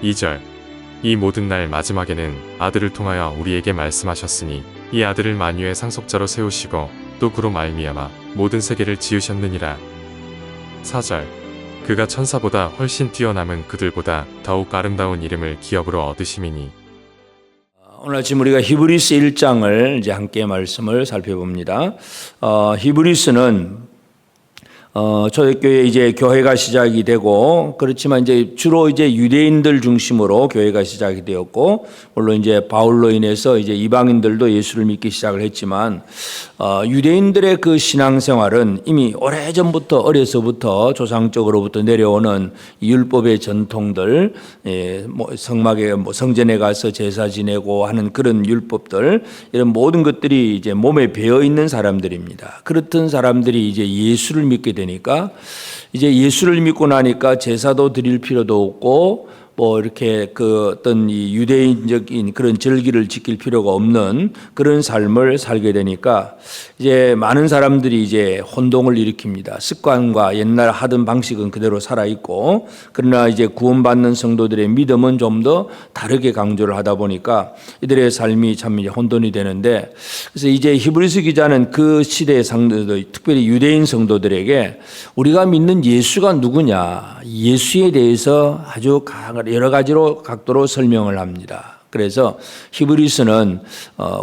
2절 이 모든 날 마지막에는 아들을 통하여 우리에게 말씀하셨으니 이 아들을 만유의 상속자로 세우시고 또 그로 말미암아 모든 세계를 지으셨느니라. 4절 그가 천사보다 훨씬 뛰어남은 그들보다 더욱 아름다운 이름을 기업으로 얻으심이니. 오늘 아침 우리가 히브리서 1장을 이제 함께 말씀을 살펴봅니다. 히브리서는 초대교회 이제 교회가 시작이 되고, 그렇지만 이제 주로 이제 유대인들 중심으로 교회가 시작이 되었고, 물론 이제 바울로 인해서 이제 이방인들도 예수를 믿기 시작을 했지만, 유대인들의 그 신앙생활은 이미 오래전부터 어려서부터 조상적으로부터 내려오는 율법의 전통들, 성막에 성전에 가서 제사 지내고 하는 그런 율법들, 이런 모든 것들이 이제 몸에 배어 있는 사람들입니다. 그렇던 사람들이 이제 예수를 믿게 되니까 이제 예수를 믿고 나니까 제사도 드릴 필요도 없고 뭐 이렇게 그 어떤 이 유대인적인 그런 절기를 지킬 필요가 없는 그런 삶을 살게 되니까 이제 많은 사람들이 이제 혼동을 일으킵니다. 습관과 옛날 하던 방식은 그대로 살아 있고, 그러나 이제 구원받는 성도들의 믿음은 좀 더 다르게 강조를 하다 보니까 이들의 삶이 참 이제 혼돈이 되는데, 그래서 이제 히브리서 기자는 그 시대의 성도들, 특별히 유대인 성도들에게 우리가 믿는 예수가 누구냐, 예수에 대해서 아주 여러 가지로 각도로 설명을 합니다. 그래서 히브리서는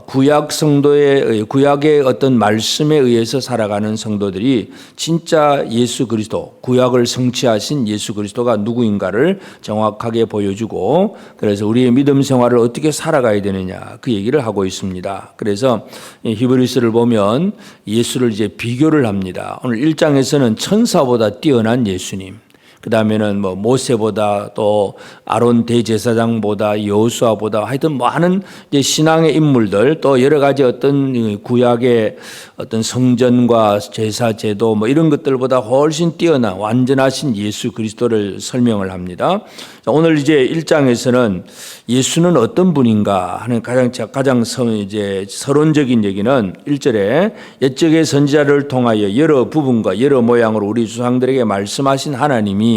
구약 성도의 구약의 어떤 말씀에 의해서 살아가는 성도들이 진짜 예수 그리스도, 구약을 성취하신 예수 그리스도가 누구인가를 정확하게 보여주고, 그래서 우리의 믿음 생활을 어떻게 살아가야 되느냐 그 얘기를 하고 있습니다. 그래서 히브리서를 보면 예수를 이제 비교를 합니다. 오늘 1장에서는 천사보다 뛰어난 예수님, 그 다음에는 뭐 모세보다 또 아론 대제사장보다 여호수아보다 하여튼 많은 이제 신앙의 인물들, 또 여러 가지 어떤 구약의 어떤 성전과 제사 제도 뭐 이런 것들보다 훨씬 뛰어난 완전하신 예수 그리스도를 설명을 합니다. 오늘 이제 1장에서는 예수는 어떤 분인가 하는 가장 이제 서론적인 얘기는 1절에 옛적의 선지자를 통하여 여러 부분과 여러 모양으로 우리 조상들에게 말씀하신 하나님은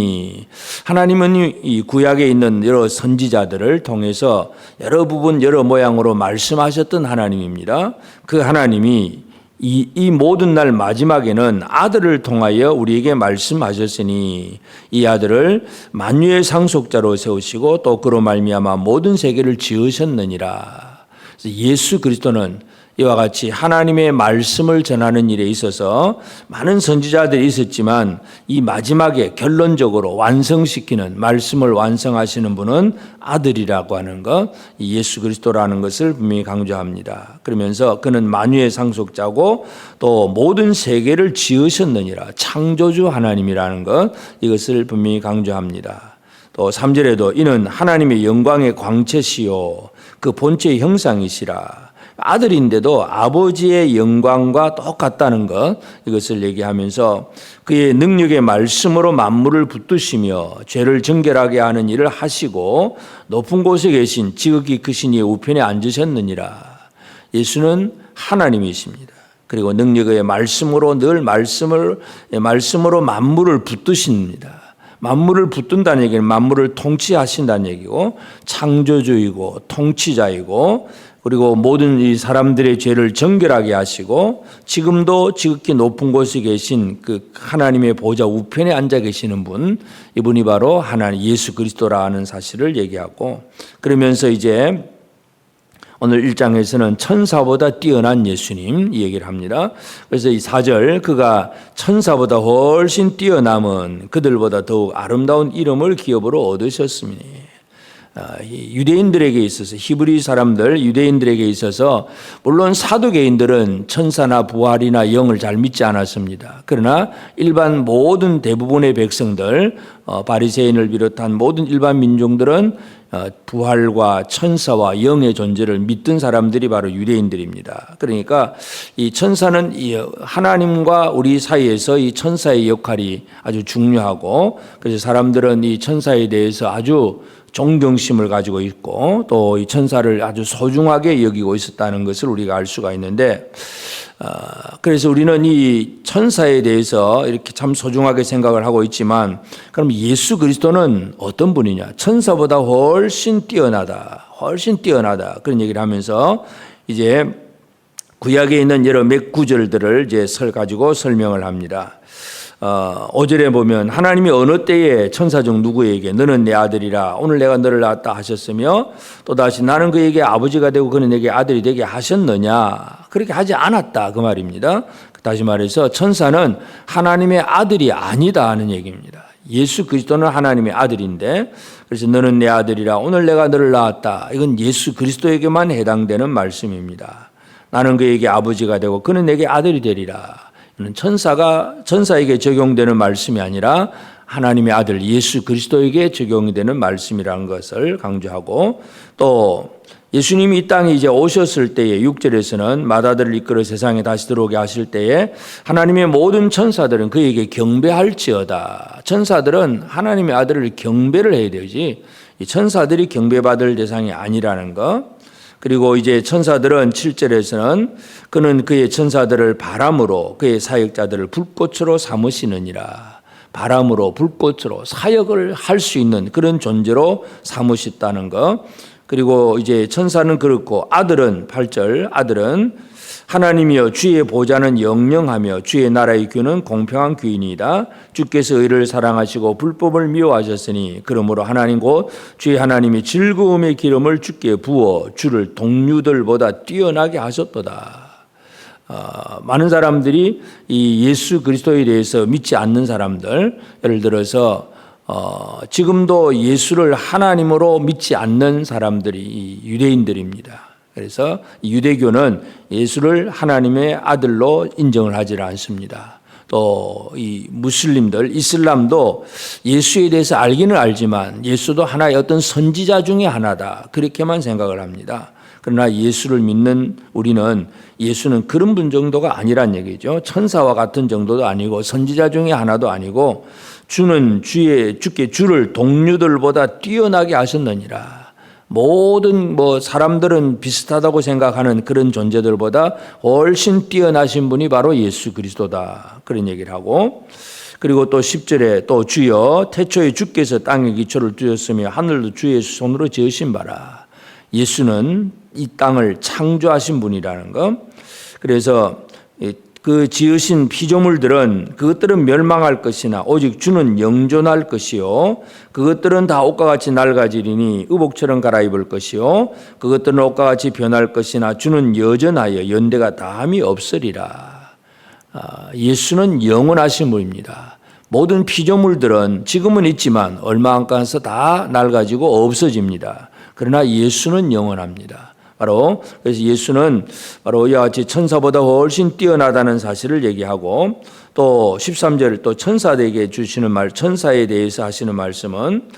이 구약에 있는 여러 선지자들을 통해서 여러 부분 여러 모양으로 말씀하셨던 하나님입니다. 그 하나님이 이 모든 날 마지막에는 아들을 통하여 우리에게 말씀하셨으니 이 아들을 만유의 상속자로 세우시고 또 그로 말미암아 모든 세계를 지으셨느니라. 예수 그리스도는 이와 같이 하나님의 말씀을 전하는 일에 있어서 많은 선지자들이 있었지만 이 마지막에 결론적으로 완성시키는, 말씀을 완성하시는 분은 아들이라고 하는 것, 예수 그리스도라는 것을 분명히 강조합니다. 그러면서 그는 만유의 상속자고 또 모든 세계를 지으셨느니라, 창조주 하나님이라는 것, 이것을 분명히 강조합니다. 또 3절에도 이는 하나님의 영광의 광채시요 그 본체의 형상이시라, 아들인데도 아버지의 영광과 똑같다는 것, 이것을 얘기하면서 그의 능력의 말씀으로 만물을 붙드시며 죄를 정결하게 하는 일을 하시고 높은 곳에 계신 지극히 크신 이의 우편에 앉으셨느니라. 예수는 하나님이십니다. 그리고 능력의 말씀으로 늘 말씀으로 만물을 붙드십니다. 만물을 붙든다는 얘기는 만물을 통치하신다는 얘기고, 창조주이고 통치자이고, 그리고 모든 이 사람들의 죄를 정결하게 하시고 지금도 지극히 높은 곳에 계신 그 하나님의 보좌 우편에 앉아 계시는 분, 이분이 바로 하나님 예수 그리스도라는 사실을 얘기하고, 그러면서 이제 오늘 1장에서는 천사보다 뛰어난 예수님 이 얘기를 합니다. 그래서 이 4절 그가 천사보다 훨씬 뛰어남은 그들보다 더욱 아름다운 이름을 기업으로 얻으셨으니, 유대인들에게 있어서, 히브리 사람들 유대인들에게 있어서 물론 사두개인들은 천사나 부활이나 영을 잘 믿지 않았습니다. 그러나 일반 모든 대부분의 백성들, 바리새인을 비롯한 모든 일반 민중들은 부활과 천사와 영의 존재를 믿던 사람들이 바로 유대인들입니다. 그러니까 이 천사는 하나님과 우리 사이에서 이 천사의 역할이 아주 중요하고, 그래서 사람들은 이 천사에 대해서 아주 존경심을 가지고 있고 또 이 천사를 아주 소중하게 여기고 있었다는 것을 우리가 알 수가 있는데, 그래서 우리는 이 천사에 대해서 이렇게 참 소중하게 생각을 하고 있지만, 그럼 예수 그리스도는 어떤 분이냐? 천사보다 훨씬 뛰어나다 그런 얘기를 하면서 이제 구약에 있는 여러 몇 구절들을 이제 가지고 설명을 합니다. 5절에 보면 하나님이 어느 때에 천사 중 누구에게 너는 내 아들이라 오늘 내가 너를 낳았다 하셨으며, 또다시 나는 그에게 아버지가 되고 그는 내게 아들이 되게 하셨느냐? 그렇게 하지 않았다 그 말입니다. 다시 말해서 천사는 하나님의 아들이 아니다 하는 얘기입니다. 예수 그리스도는 하나님의 아들인데, 그래서 너는 내 아들이라 오늘 내가 너를 낳았다, 이건 예수 그리스도에게만 해당되는 말씀입니다. 나는 그에게 아버지가 되고 그는 내게 아들이 되리라. 천사에게 적용되는 말씀이 아니라 하나님의 아들 예수 그리스도에게 적용이 되는 말씀이라는 것을 강조하고, 또 예수님이 이 땅에 이제 오셨을 때에 6절에서는 맏아들을 이끌어 세상에 다시 들어오게 하실 때에 하나님의 모든 천사들은 그에게 경배할지어다. 천사들은 하나님의 아들을 경배를 해야 되지, 이 천사들이 경배받을 대상이 아니라는 것. 그리고 이제 천사들은 7절에서는 그는 그의 천사들을 바람으로 그의 사역자들을 불꽃으로 삼으시느니라. 바람으로 불꽃으로 사역을 할 수 있는 그런 존재로 삼으셨다는 것. 그리고 이제 천사는 그렇고 아들은 8절, 아들은 하나님이여 주의 보좌는 영영하며 주의 나라의 규는 공평한 규이니이다. 주께서 의를 사랑하시고 불법을 미워하셨으니 그러므로 하나님 곧 주의 하나님이 즐거움의 기름을 주께 부어 주를 동류들보다 뛰어나게 하셨도다. 많은 사람들이 이 예수 그리스도에 대해서 믿지 않는 사람들, 예를 들어서 지금도 예수를 하나님으로 믿지 않는 사람들이 유대인들입니다. 그래서 유대교는 예수를 하나님의 아들로 인정을 하지 않습니다. 또 이 무슬림들, 이슬람도 예수에 대해서 알기는 알지만 예수도 하나의 어떤 선지자 중에 하나다, 그렇게만 생각을 합니다. 그러나 예수를 믿는 우리는 예수는 그런 분 정도가 아니란 얘기죠. 천사와 같은 정도도 아니고 선지자 중에 하나도 아니고, 주는 주께 주를 동류들보다 뛰어나게 하셨느니라. 모든 사람들은 비슷하다고 생각하는 그런 존재들보다 훨씬 뛰어나신 분이 바로 예수 그리스도다, 그런 얘기를 하고, 그리고 또 10절에 또 주여 태초에 주께서 땅에 기초를 두셨으며 하늘도 주의 손으로 지으신 바라. 예수는 이 땅을 창조하신 분이라는 것. 그래서 그 지으신 피조물들은 그것들은 멸망할 것이나 오직 주는 영존할 것이요, 그것들은 다 옷과 같이 낡아지리니 의복처럼 갈아입을 것이요, 그것들은 옷과 같이 변할 것이나 주는 여전하여 연대가 다함이 없으리라. 예수는 영원하신 분입니다. 모든 피조물들은 지금은 있지만 얼마 안 가서 다 낡아지고 없어집니다. 그러나 예수는 영원합니다. 바로 그래서 예수는 바로 이와 같이 천사보다 훨씬 뛰어나다는 사실을 얘기하고, 또 13절 또 천사에게 주시는 천사에 대해서 하시는 말씀은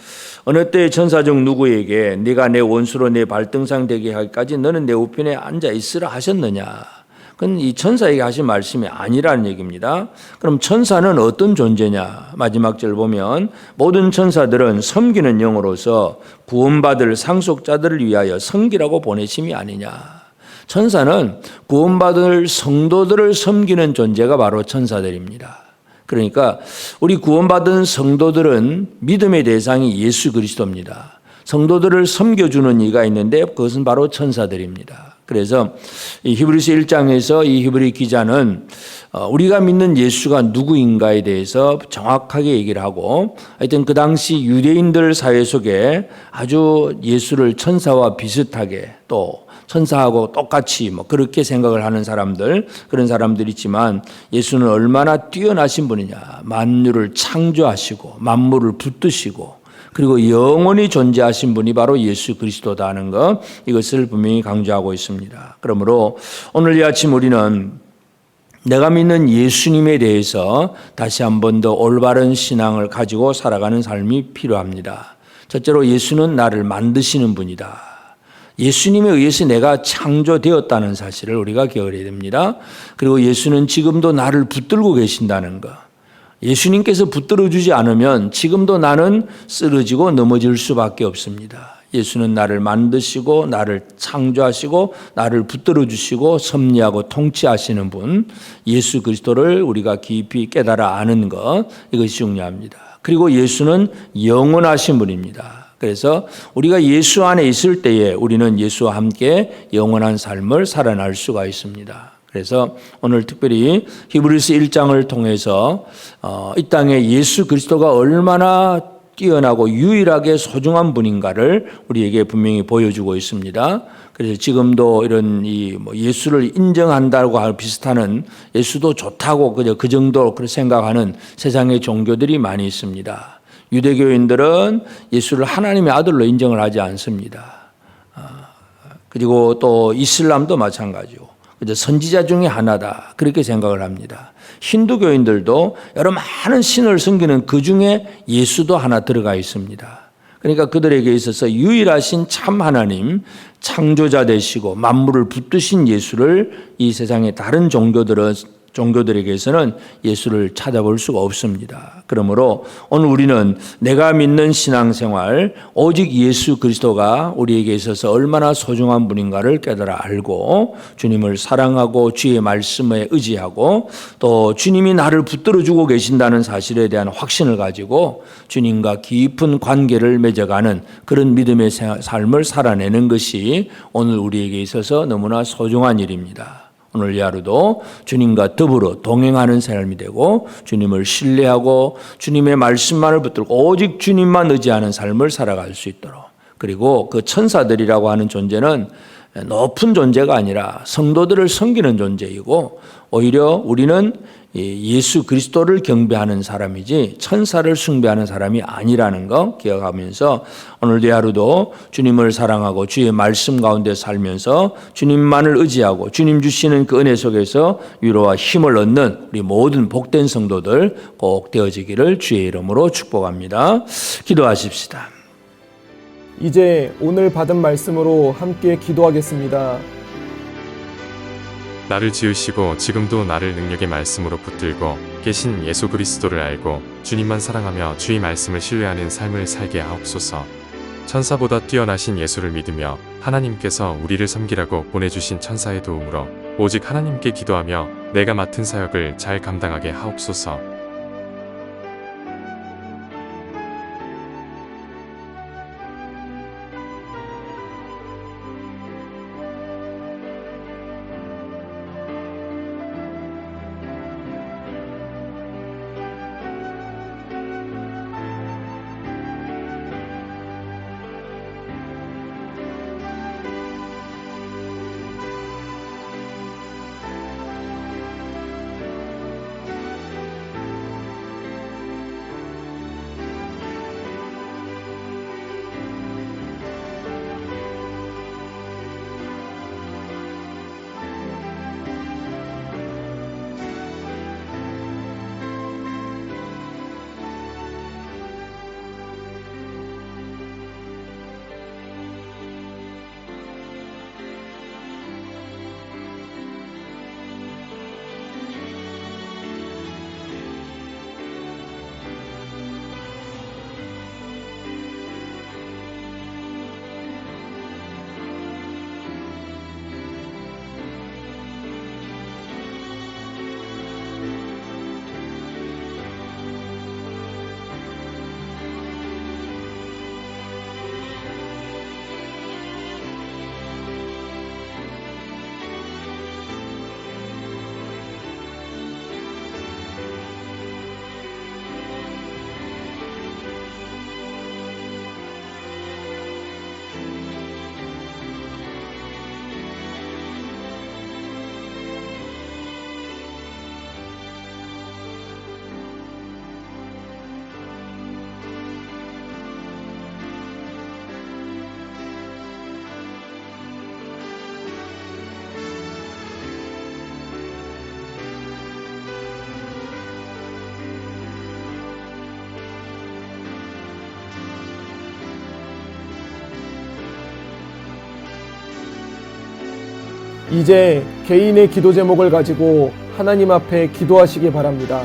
어느 때 천사 중 누구에게 네가 내 원수로 내 발등상 되게 하기까지 너는 내 우편에 앉아 있으라 하셨느냐. 그건 이 천사에게 하신 말씀이 아니라는 얘기입니다. 그럼 천사는 어떤 존재냐? 마지막 절 보면 모든 천사들은 섬기는 영으로서 구원받을 상속자들을 위하여 섬기라고 보내심이 아니냐. 천사는 구원받을 성도들을 섬기는 존재가 바로 천사들입니다. 그러니까 우리 구원받은 성도들은 믿음의 대상이 예수 그리스도입니다. 성도들을 섬겨주는 이가 있는데 그것은 바로 천사들입니다. 그래서 이 히브리서 1장에서 이 히브리 기자는 우리가 믿는 예수가 누구인가에 대해서 정확하게 얘기를 하고, 하여튼 그 당시 유대인들 사회 속에 아주 예수를 천사와 비슷하게, 또 천사하고 똑같이 그렇게 생각을 하는 사람들, 그런 사람들이 있지만 예수는 얼마나 뛰어나신 분이냐. 만유를 창조하시고 만물을 붙드시고 그리고 영원히 존재하신 분이 바로 예수 그리스도다는 것, 이것을 분명히 강조하고 있습니다. 그러므로 오늘 이 아침 우리는 내가 믿는 예수님에 대해서 다시 한 번 더 올바른 신앙을 가지고 살아가는 삶이 필요합니다. 첫째로 예수는 나를 만드시는 분이다. 예수님에 의해서 내가 창조되었다는 사실을 우리가 기억해야 됩니다. 그리고 예수는 지금도 나를 붙들고 계신다는 것. 예수님께서 붙들어주지 않으면 지금도 나는 쓰러지고 넘어질 수밖에 없습니다. 예수는 나를 만드시고 나를 창조하시고 나를 붙들어주시고 섭리하고 통치하시는 분, 예수 그리스도를 우리가 깊이 깨달아 아는 것, 이것이 중요합니다. 그리고 예수는 영원하신 분입니다. 그래서 우리가 예수 안에 있을 때에 우리는 예수와 함께 영원한 삶을 살아날 수가 있습니다. 그래서 오늘 특별히 히브리서 1장을 통해서 이 땅에 예수 그리스도가 얼마나 뛰어나고 유일하게 소중한 분인가를 우리에게 분명히 보여주고 있습니다. 그래서 지금도 이런 예수를 인정한다고 할 비슷하는 예수도 좋다고 그 정도로 생각하는 세상의 종교들이 많이 있습니다. 유대교인들은 예수를 하나님의 아들로 인정을 하지 않습니다. 그리고 또 이슬람도 마찬가지고 선지자 중에 하나다 그렇게 생각을 합니다. 힌두교인들도 여러 많은 신을 섬기는 그 중에 예수도 하나 들어가 있습니다. 그러니까 그들에게 있어서 유일하신 참 하나님, 창조자 되시고 만물을 붙드신 예수를 이 세상의 다른 종교들에게서는 예수를 찾아볼 수가 없습니다. 그러므로 오늘 우리는 내가 믿는 신앙생활, 오직 예수 그리스도가 우리에게 있어서 얼마나 소중한 분인가를 깨달아 알고 주님을 사랑하고 주의 말씀에 의지하고 또 주님이 나를 붙들어주고 계신다는 사실에 대한 확신을 가지고 주님과 깊은 관계를 맺어가는 그런 믿음의 삶을 살아내는 것이 오늘 우리에게 있어서 너무나 소중한 일입니다. 오늘 이 하루도 주님과 더불어 동행하는 삶이 되고 주님을 신뢰하고 주님의 말씀만을 붙들고 오직 주님만 의지하는 삶을 살아갈 수 있도록, 그리고 그 천사들이라고 하는 존재는 높은 존재가 아니라 성도들을 섬기는 존재이고 오히려 우리는 예수 그리스도를 경배하는 사람이지 천사를 숭배하는 사람이 아니라는 거 기억하면서 오늘 내 하루도 주님을 사랑하고 주의 말씀 가운데 살면서 주님만을 의지하고 주님 주시는 그 은혜 속에서 위로와 힘을 얻는 우리 모든 복된 성도들 꼭 되어지기를 주의 이름으로 축복합니다. 기도하십시다. 이제 오늘 받은 말씀으로 함께 기도하겠습니다. 나를 지으시고 지금도 나를 능력의 말씀으로 붙들고 계신 예수 그리스도를 알고 주님만 사랑하며 주의 말씀을 신뢰하는 삶을 살게 하옵소서. 천사보다 뛰어나신 예수를 믿으며 하나님께서 우리를 섬기라고 보내주신 천사의 도움으로 오직 하나님께 기도하며 내가 맡은 사역을 잘 감당하게 하옵소서. 이제 개인의 기도 제목을 가지고 하나님 앞에 기도하시기 바랍니다.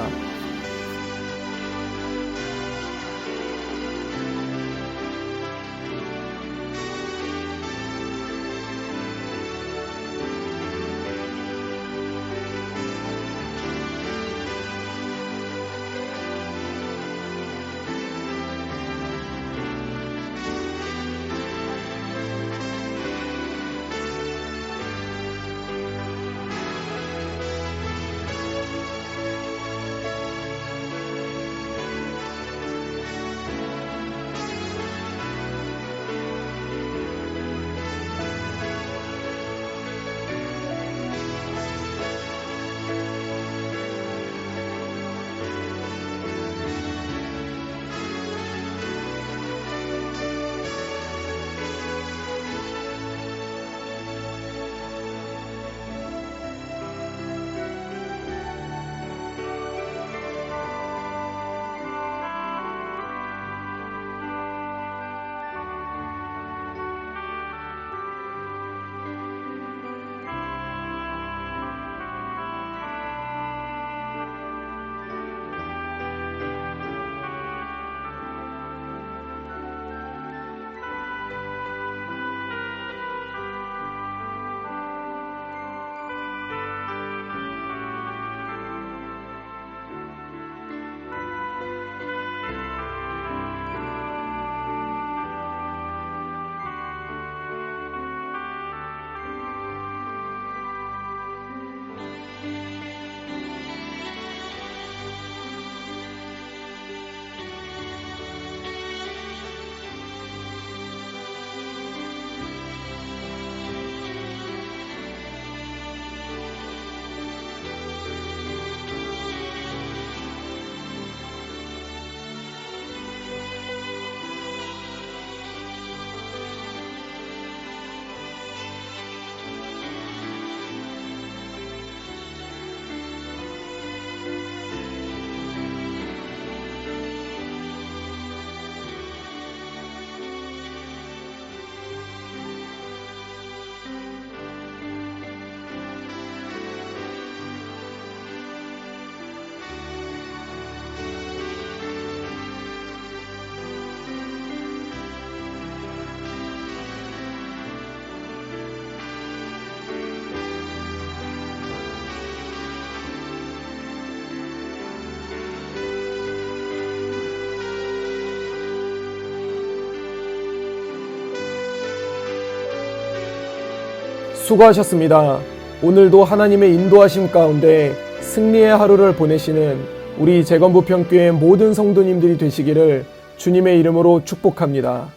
수고하셨습니다. 오늘도 하나님의 인도하심 가운데 승리의 하루를 보내시는 우리 재건부평교회 모든 성도님들이 되시기를 주님의 이름으로 축복합니다.